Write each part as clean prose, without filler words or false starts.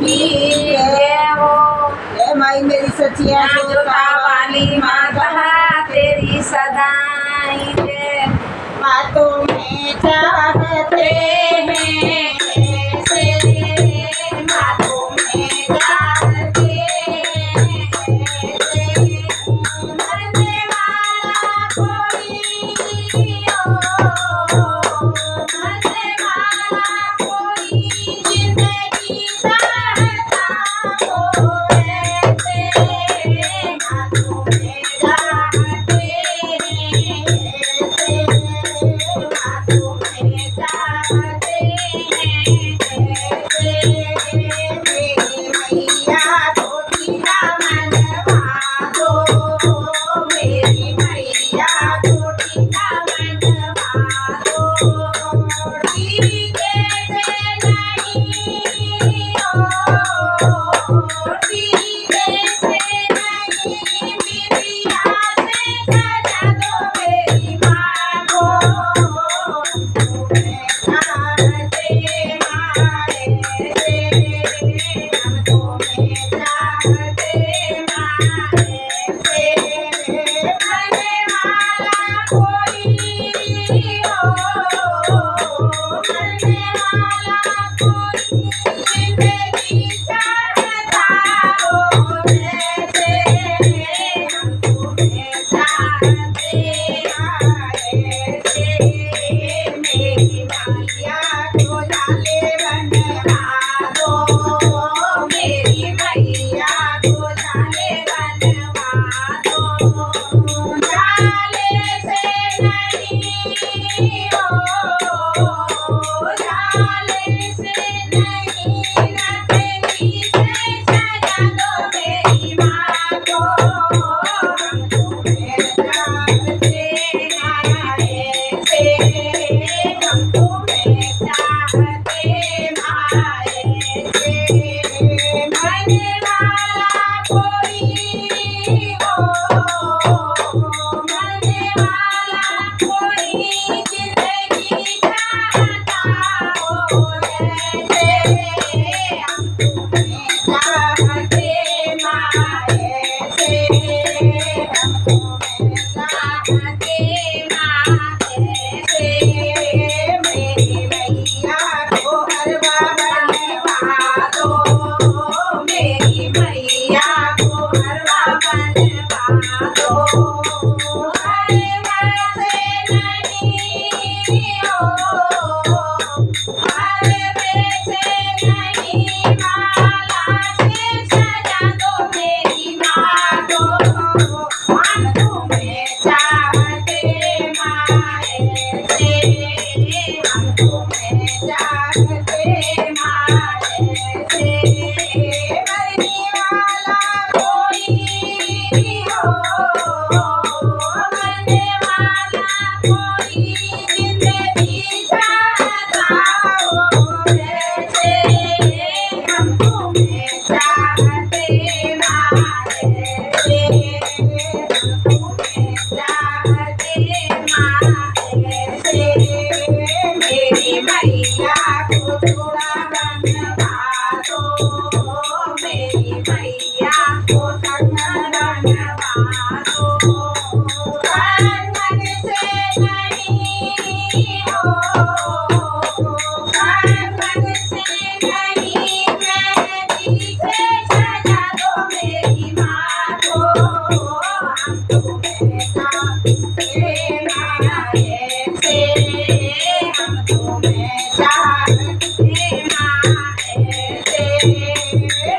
की जय हो। जय माई मेरी सचिया जोता वाली माता तेरी सदाई जय। बातों में चाहते हैं ऐसे, बातों में चाहते हैं ऐसे, मरने वाला कोई हो, मरने वाला कोई जिंदगी चाहता हो ऐसे, बातों में चाहते हैं ऐसे, बातों में चाहते हैं ऐसे, मेरी मैया को टीका मनवा दो, मेरी मैया को टीका मनवा दो, टीके से नहीं हो, टीके से नहीं, बिटिया से सजा दो मेरी माँ को, तुम्हें चाहते माए से, हम तुम्हें चाहते माए से, मरने वाला कोई हो, मरने वाला कोई जिंदगी चाहता हो ऐसे, हम तुम्हें चाहते आए से, मेरी मैया को लाले बनवा दो, मेरी मैया को लाले बनवा दो, लाले से नहीं हो, लाले से नहीं, रतनी से सजा दो मेरी माँ को, हम तुम्हें चाहते आए से, हम तुम्हें चाहते आए से, मरने वाला कोई हो, मरने वाला कोई जिंदगी चाहता हो ऐसे, हम तुम्हें चाहते माए से, हम तुम्हें चाहते माए से, मेरी मैया को हरवा बनवा दो, मेरी मैया को हरवा बनवा दो, हरवा से नहीं हो, हरवे से नहीं, माला से सजा दो मेरी माँ को, हम तुम्हें चाहते माए से, हम तुम्हें चाहते माए से, मरने वाला कोई हो, मरने वाला कोई जिंदगी चाहता हो ऐसे, हम तुम्हें चाहते माए से, हम तुम्हें चाहते माए से, मेरी मैया को थोड़ा बनवा दो, मेरी मैया को कंगन बनवा दो, कंगन से नहीं हो, कंगन से नहीं, मेहंदी से सजा दो मेरी माँ को, हम तुम्हें चाहते माए से, हम तुम्हें चाहते माए से,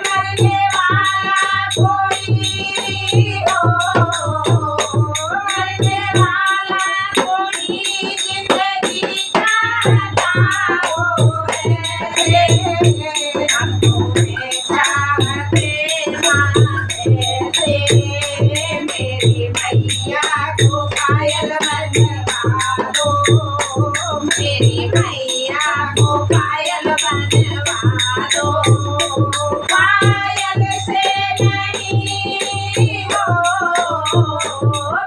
मरने वाला कोई हो, मरने वाला कोई जिंदगी चाहता हो ऐसे, हम तुम्हें चाहते माए से, मेरी मैया को पायल बनवा दो, मेरी मैया को पायल बनवा दो, पायल से नहीं हो,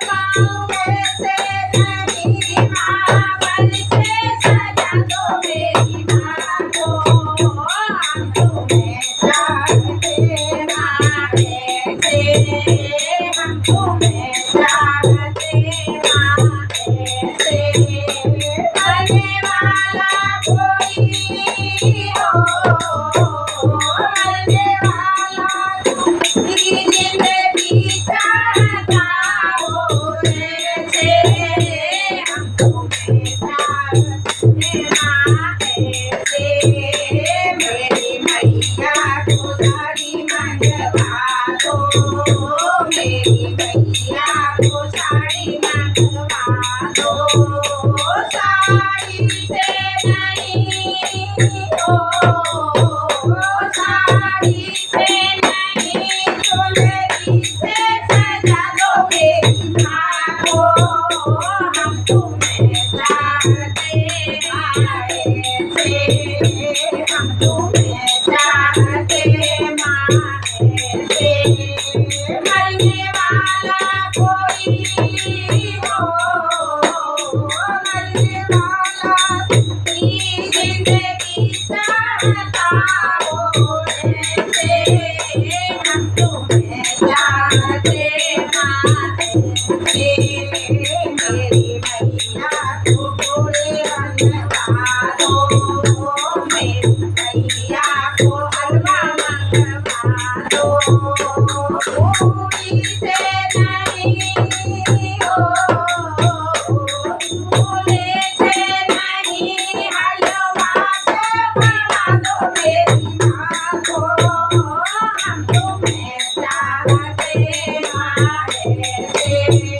पायल से नहीं, मावल से सजा दो मेरी माँ को, हम तुम्हें कोई से नहीं चुनरी से सजा दो मेरी माँ को हम तुम्हें चाहते आए से हम तुम्हें चाहते माए से मरने वाला कोई हो मरने वाला कोई जिंदगी चाहता हो ऐसे हम तुम्हें चाहते माए से मेरी मैया को पूरे बनवा दो